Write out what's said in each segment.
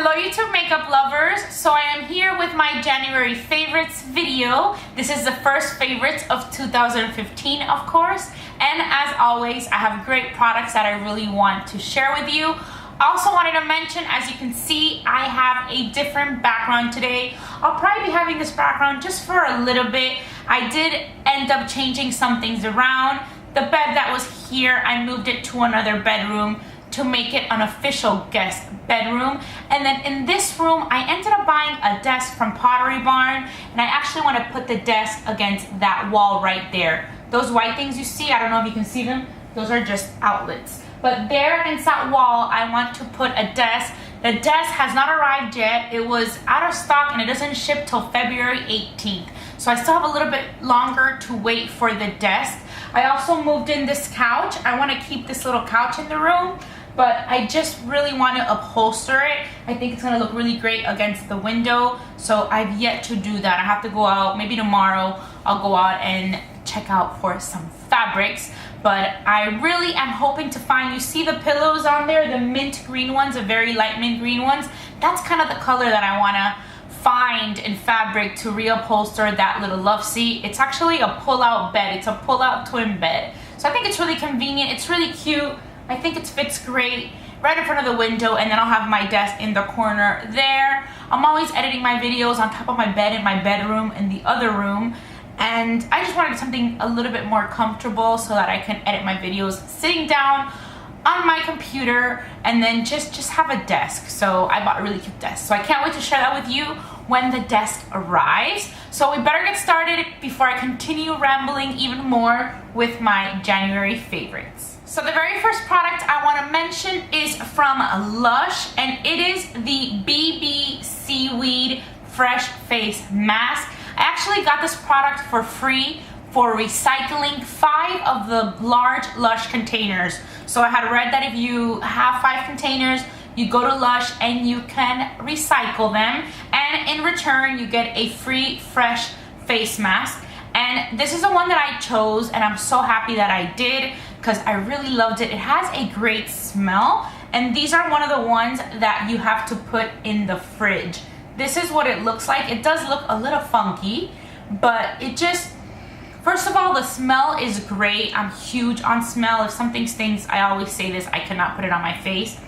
Hello YouTube makeup lovers, so I am here with my January favorites video. This is the first favorites of 2015 of course, and as always I have great products that I really want to share with you. Also wanted to mention, as you can see, I have a different background today. I'll probably be having this background just for a little bit. I did end up changing some things around. The bed that was here, I moved it to another bedroom to make it an official guest bedroom. And then in this room, I ended up buying a desk from Pottery Barn, and I actually want to put the desk against that wall right there. Those white things you see, I don't know if you can see them, those are just outlets. But there against that wall, I want to put a desk. The desk has not arrived yet. It was out of stock and it doesn't ship till February 18th. So I still have a little bit longer to wait for the desk. I also moved in this couch. I want to keep this little couch in the room, but I just really want to upholster it. I think it's going to look really great against the window. So I've yet to do that. I have to go out, maybe tomorrow I'll go out and check out for some fabrics. But I really am hoping to find, you see the pillows on there, the mint green ones, the very light mint green ones. That's kind of the color that I want to find in fabric to reupholster that little love seat. It's actually a pull-out bed. It's a pull-out twin bed. So I think it's really convenient. It's really cute. I think it fits great right in front of the window, and then I'll have my desk in the corner there. I'm always editing my videos on top of my bed in my bedroom in the other room. And I just wanted something a little bit more comfortable so that I can edit my videos sitting down on my computer and then just have a desk. So I bought a really cute desk. So I can't wait to share that with you when the desk arrives. So we better get started before I continue rambling even more with my January favorites. So the very first product I want to mention is from Lush, and it is the BB Seaweed Fresh Face Mask. I actually got this product for free for recycling 5 of the large Lush containers. So I had read that if you have 5 containers, you go to Lush and you can recycle them, and in return you get a free fresh face mask. And this is the one that I chose, and I'm so happy that I did because I really loved it. It has a great smell, and these are one of the ones that you have to put in the fridge. This is what it looks like. It does look a little funky, but it just, first of all, the smell is great. I'm huge on smell. If something stinks, I always say this, I cannot put it on my face.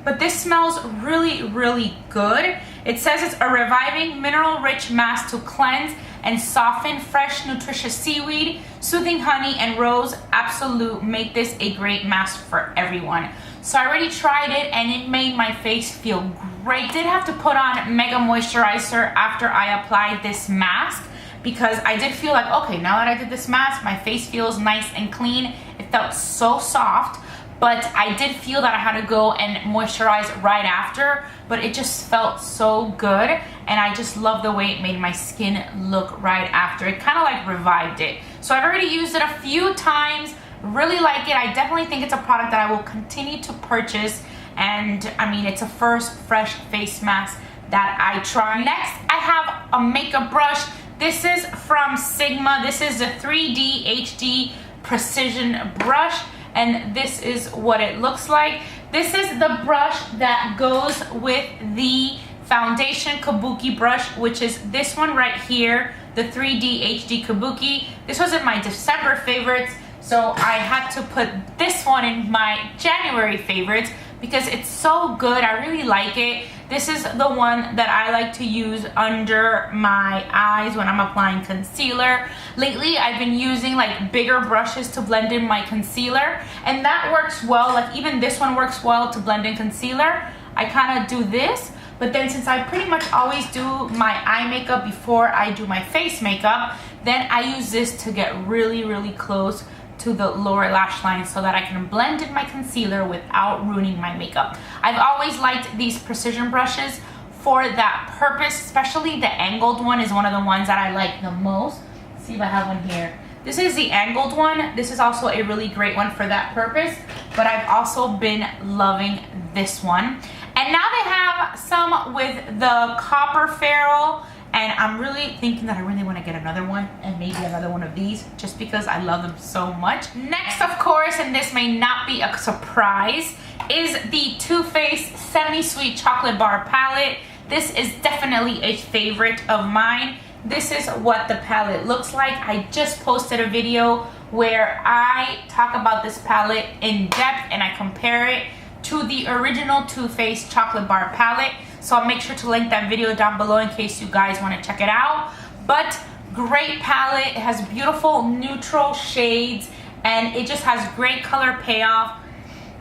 But this smells really, really good. It says it's a reviving, mineral-rich mask to cleanse and soften fresh, nutritious seaweed, soothing honey, and rose absolute make this a great mask for everyone. So I already tried it and it made my face feel great. I did have to put on Mega Moisturizer after I applied this mask because I did feel like, okay, now that I did this mask, my face feels nice and clean. It felt so soft. But I did feel that I had to go and moisturize right after, but it just felt so good, and I just love the way it made my skin look right after. It kind of like revived it. So I've already used it a few times, really like it. I definitely think it's a product that I will continue to purchase, and I mean, it's a first fresh face mask that I try. Next, I have a makeup brush. This is from Sigma. This is the 3D HD Precision Brush. And this is what it looks like. This is the brush that goes with the foundation kabuki brush, which is this one right here, the 3D HD Kabuki. This was in my December favorites, so I had to put this one in my January favorites because it's so good. I really like it. This is the one that I like to use under my eyes when I'm applying concealer. Lately, I've been using like bigger brushes to blend in my concealer, and that works well. Like even this one works well to blend in concealer. I kind of do this, but then since I pretty much always do my eye makeup before I do my face makeup, then I use this to get really, really close to the lower lash line so that I can blend in my concealer without ruining my makeup. I've always liked these precision brushes for that purpose, especially the angled one is one of the ones that I like the most. Let's see if I have one here. This is the angled one. This is also a really great one for that purpose, but I've also been loving this one. And now they have some with the copper ferrule, and I'm really thinking that I really want to get another one and maybe another one of these just because I love them so much. Next, of course, and this may not be a surprise, is the Too Faced Semi-Sweet Chocolate Bar Palette. This is definitely a favorite of mine. This is what the palette looks like. I just posted a video where I talk about this palette in depth and I compare it to the original Too Faced Chocolate Bar Palette. So I'll make sure to link that video down below in case you guys want to check it out. But great palette. It has beautiful neutral shades and it just has great color payoff.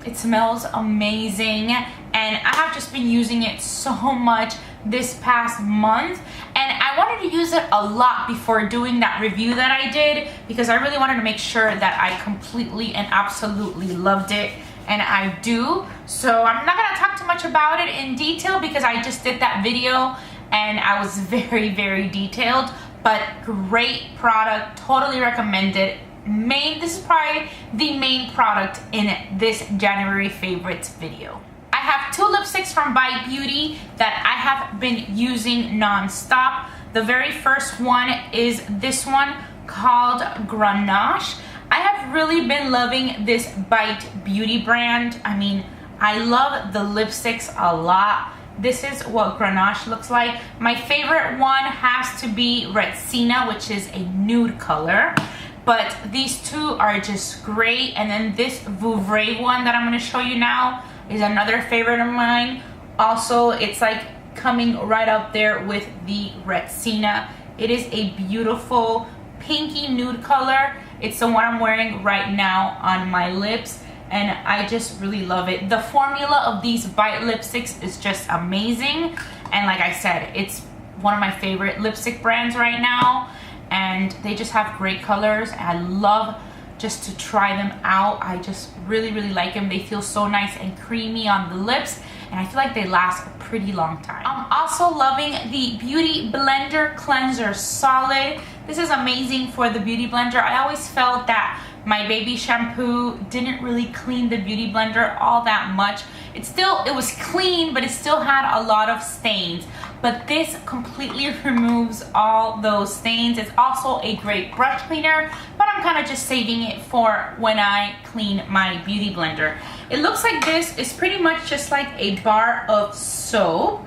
It smells amazing and I have just been using it so much this past month, and I wanted to use it a lot before doing that review that I did because I really wanted to make sure that I completely and absolutely loved it, and I do. So I'm not gonna talk too much about it in detail because I just did that video and I was very detailed, but great product, totally recommended. This is probably the main product in this January favorites video. I have two lipsticks from By Beauty that I have been using non-stop. The very first one is this one called Granache. I have really been loving this Bite Beauty brand. I mean, I love the lipsticks a lot. This is what Granache looks like. My favorite one has to be Retsina, which is a nude color. But these two are just great. And then this Vouvray one that I'm going to show you now is another favorite of mine. Also, it's like coming right up there with the Retsina. It is a beautiful pinky nude color. It's the one I'm wearing right now on my lips and I just really love it. The formula of these Bite lipsticks is just amazing. And like I said, it's one of my favorite lipstick brands right now. And they just have great colors. I love just to try them out. I just really like them. They feel so nice and creamy on the lips and I feel like they last a pretty long time. I'm also loving the Beauty Blender Cleanser Solid. This is amazing for the Beauty Blender. I always felt that my baby shampoo didn't really clean the Beauty Blender all that much. It was clean, but it still had a lot of stains. But this completely removes all those stains. It's also a great brush cleaner, but I'm kind of just saving it for when I clean my Beauty Blender. It looks like this is pretty much just like a bar of soap.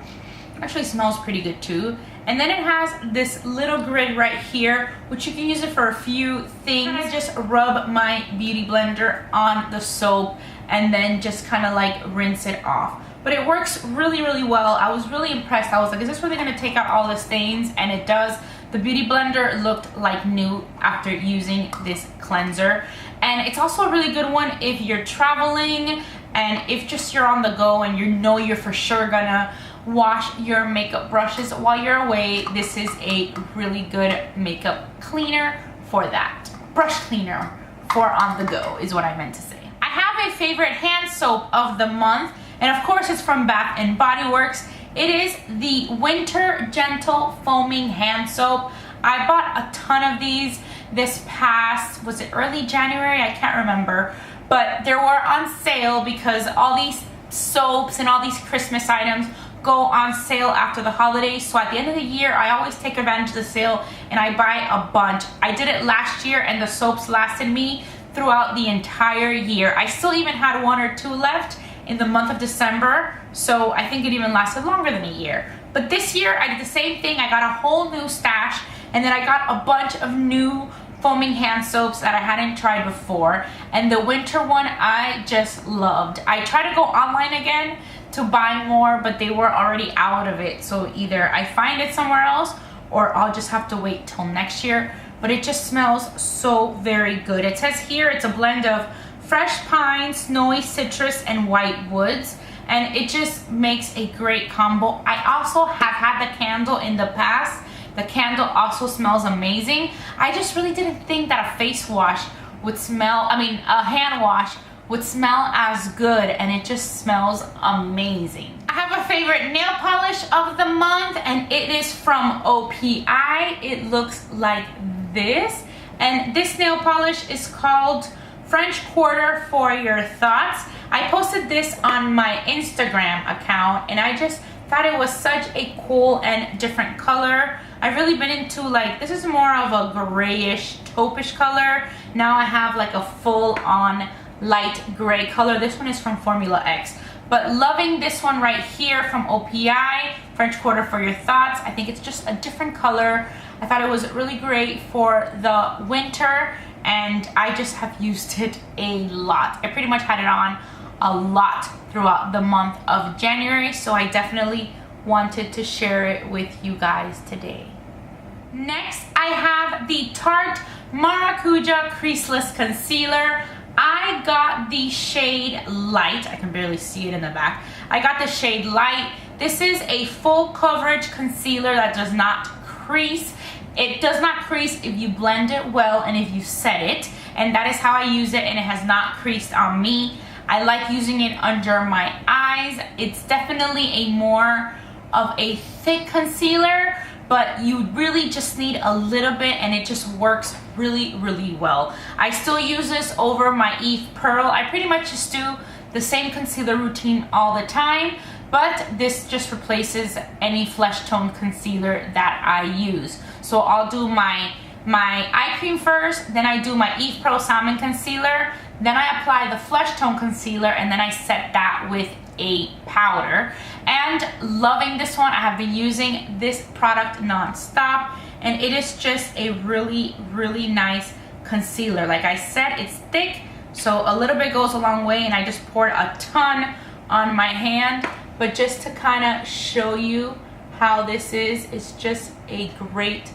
Actually smells pretty good too. And then it has this little grid right here, which you can use it for a few things. I just rub my Beauty Blender on the soap and then just kind of like rinse it off. But it works really well. I was really impressed. I was like, is this really gonna take out all the stains? And it does. The Beauty Blender looked like new after using this cleanser. And it's also a really good one if you're traveling and if just you're on the go and you know you're for sure gonna wash your makeup brushes while you're away. This is a really good makeup cleaner for that. Brush cleaner for on the go is what I meant to say. I have a favorite hand soap of the month, and of course it's from Bath & Body Works. It is the Winter Gentle Foaming Hand Soap. I bought a ton of these this past, was it early January? I can't remember. But they were on sale because all these soaps and all these Christmas items go on sale after the holidays. So at the end of the year, I always take advantage of the sale and I buy a bunch. I did it last year and the soaps lasted me throughout the entire year. I still even had one or two left in the month of December, so I think it even lasted longer than a year. But this year I did the same thing. I got a whole new stash and then I got a bunch of new foaming hand soaps that I hadn't tried before, and the winter one I just loved. I tried to go online again to buy more, but they were already out of it, so either I find it somewhere else or I'll just have to wait till next year. But it just smells so very good. It says here it's a blend of fresh pine, snowy citrus, and white woods, and it just makes a great combo. I also have had the candle in the past. The candle also smells amazing. I just really didn't think that a face wash would smell, a hand wash would smell as good, and it just smells amazing. I have a favorite nail polish of the month, and it is from OPI. It looks like this, and this nail polish is called French Quarter for Your Thoughts. I posted this on my Instagram account, and I just thought it was such a cool and different color. I've really been into, like, this is more of a grayish taupish color. Now I have like a full on light gray color. This one is from Formula X. But loving this one right here from OPI, French Quarter for Your Thoughts. I think it's just a different color. I thought it was really great for the winter, and I just have used it a lot. I pretty much had it on a lot throughout the month of January, so I definitely wanted to share it with you guys today. Next, I have the Tarte Maracuja Creaseless Concealer. I got the shade Light. I can barely see it in the back. I got the shade Light. This is a full coverage concealer that does not crease. It does not crease if you blend it well and if you set it. And that is how I use it, and it has not creased on me. I like using it under my eyes. It's definitely a more of a thick concealer, but you really just need a little bit, and it just works really, really well. I still use this over my Eve Pearl. I pretty much just do the same concealer routine all the time, but this just replaces any flesh tone concealer that I use. So I'll do my eye cream first, then I do my Eve Pearl Salmon Concealer, then I apply the flesh tone concealer, and then I set that with a powder. And loving this one. I have been using this product non-stop, and it is just a really, really nice concealer. Like I said, it's thick, so a little bit goes a long way, and I just poured a ton on my hand. But just to kind of show you how this is, it's just a great,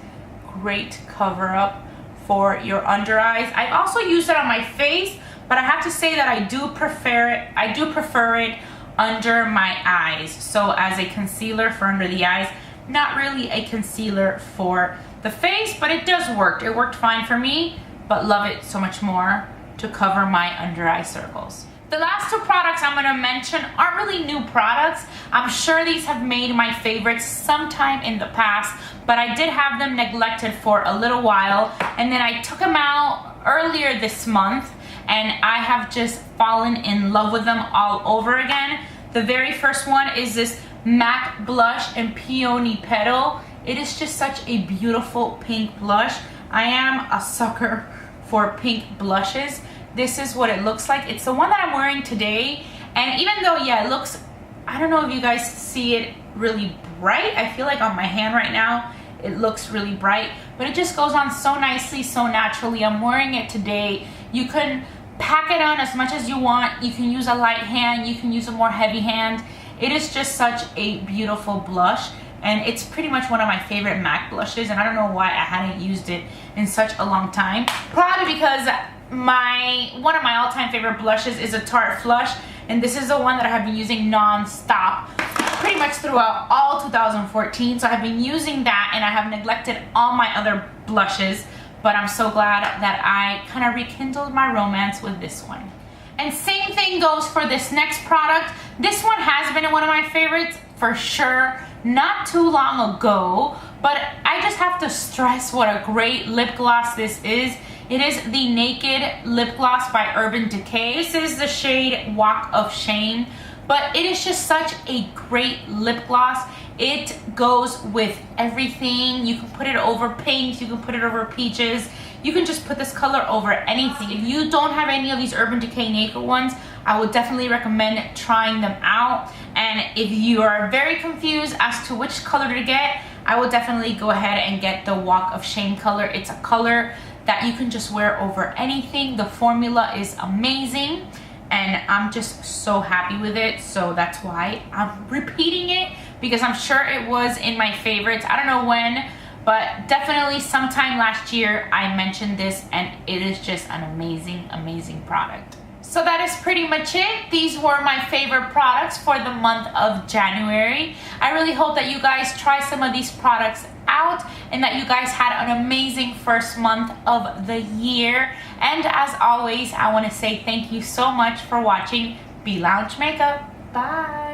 great cover up for your under eyes. I've also used it on my face, but I have to say that I do prefer it under my eyes. So as a concealer for under the eyes, not really a concealer for the face, but it does work. It worked fine for me, but love it so much more to cover my under eye circles. The last two products I'm going to mention aren't really new products. I'm sure these have made my favorites sometime in the past, but I did have them neglected for a little while, and then I took them out earlier this month, and I have just fallen in love with them all over again. The very first one is this MAC blush in Peony Petal. It is just such a beautiful pink blush. I am a sucker for pink blushes. This is what it looks like. It's the one that I'm wearing today, and even though, yeah, it looks, I don't know if you guys see it really bright. I feel like on my hand right now it looks really bright, but it just goes on so nicely, so naturally. I'm wearing it today. You can pack it on as much as you want. You can use a light hand, you can use a more heavy hand. It is just such a beautiful blush, and it's pretty much one of my favorite MAC blushes, and I don't know why I hadn't used it in such a long time. Probably because one of my all-time favorite blushes is a Tarte Flush, and this is the one that I have been using non-stop pretty much throughout all 2014. So I have been using that, and I have neglected all my other blushes, but I'm so glad that I kind of rekindled my romance with this one. And same thing goes for this next product. This one has been one of my favorites for sure, not too long ago, but I just have to stress what a great lip gloss this is. It is the Naked Lip Gloss by Urban Decay. This is the shade Walk of Shame, but it is just such a great lip gloss. It goes with everything. You can put it over pinks, you can put it over peaches, you can just put this color over anything. If you don't have any of these Urban Decay Naked ones, I would definitely recommend trying them out. And if you are very confused as to which color to get, I would definitely go ahead and get the Walk of Shame color. It's a color that you can just wear over anything. The formula is amazing, and I'm just so happy with it. So that's why I'm repeating it, because I'm sure it was in my favorites. I don't know when, but definitely sometime last year I mentioned this, and it is just an amazing, amazing product. So that is pretty much it. These were my favorite products for the month of January. I really hope that you guys try some of these products out, and that you guys had an amazing first month of the year. And as always, I want to say thank you so much for watching Be Lounge Makeup. Bye.